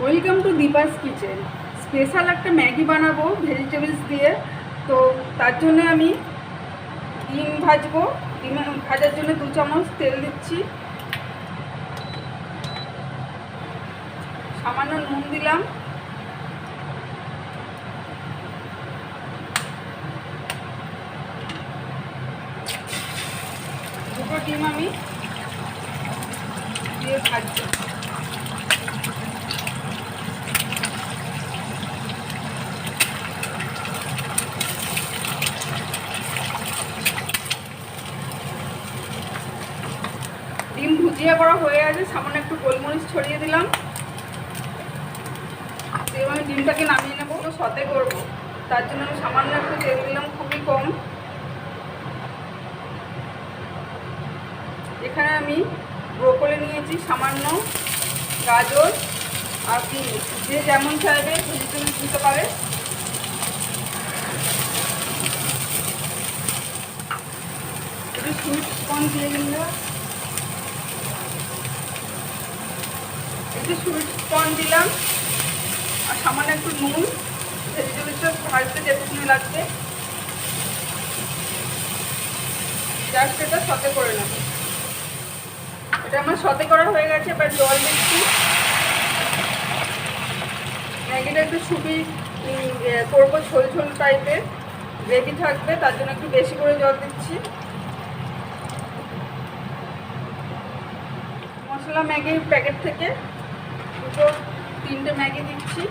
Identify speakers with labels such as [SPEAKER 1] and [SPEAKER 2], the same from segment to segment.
[SPEAKER 1] Welcome to Deepa's kitchen. Special একটা Maggi বানাবো vegetables দিয়ে। তো তার জন্য আমি ডিম ভাজবো। ডিম ভাজার জন্য 2 চামচ তেল দিচ্ছি, সামান্য নুন দিলাম, দুটো ডিম আমি দিয়ে ভাজবো। ডিম ভুজিয়া করা হয়ে গেছে, সামান্য একটু গোলমরিচ ছড়িয়ে দিলাম। এবার আমি ডিমটাকে নামিয়ে নেবো, সতে করবো। তার জন্য আমি সামান্য একটু তেল দিলাম, খুবই কম। এখানে আমি ব্রোকলি নিয়েছি সামান্য, গাজর আর বিনস, যে যেমন চাইবে ভেজিটেবল দিতে পারে। একটু সুইট কর্ন দিয়ে দিলাম, একটু সুইট কর্ন দিলাম আর সামান্য একটু নুন। ভেজিটেবলটা ভাজতে যেটুকুনি লাগবে, জাস্ট এটা সতে করে নেব। এটা আমার সতে করা হয়ে গেছে, এবার জল দিচ্ছি। ম্যাগিটা একটু সুপি করবো, ঝোল ঝোল টাইপের গ্রেভি থাকবে, তার জন্য একটু বেশি করে জল দিচ্ছি। মশলা ম্যাগির প্যাকেট থেকে 2-3টে ম্যাগি দিচ্ছি।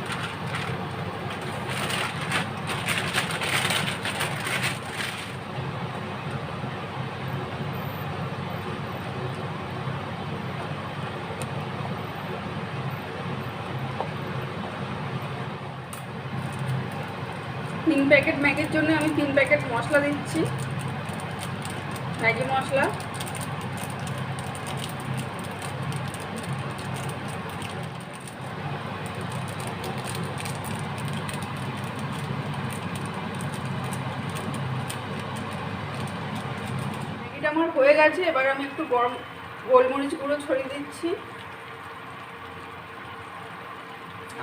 [SPEAKER 1] তিন প্যাকেট ম্যাগির জন্য আমি 3 প্যাকেট মশলা দিচ্ছি, ম্যাগি মশলা। ম্যাগিটা আমার হয়ে গেছে, এবার আমি একটু গরম গোলমরিচ গুঁড়ো ছড়িয়ে দিচ্ছি।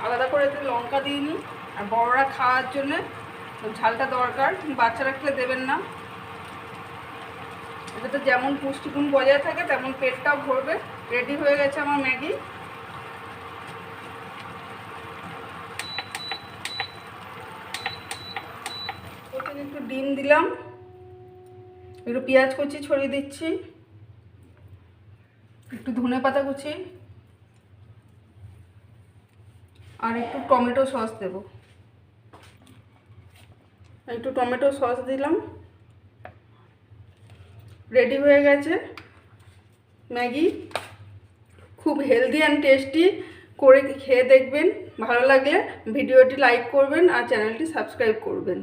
[SPEAKER 1] আলাদা করে একটু লঙ্কা দিইনি, আর বড়রা খাওয়ার জন্য ঝালটা দরকার, বাচ্চারা খেলে দেবেন না। এটাতে যেমন পুষ্টিগুণ বজায় থাকে তেমন পেটটাও ভরবে। রেডি হয়ে গেছে আমার ম্যাগি। ওখানে একটু ডিম দিলাম, একটু পেঁয়াজ কুচি ছড়িয়ে দিচ্ছি, একটু ধনেপাতা কুচি আর একটু টমেটো সস দেব। একটু টমেটো সস দিলাম। রেডি হয়ে গেছে ম্যাগি। খুব হেলদি অ্যান্ড টেস্টি, করে খেয়ে দেখবেন। ভালো লাগলে ভিডিওটি লাইক করবেন আর চ্যানেলটি সাবস্ক্রাইব করবেন।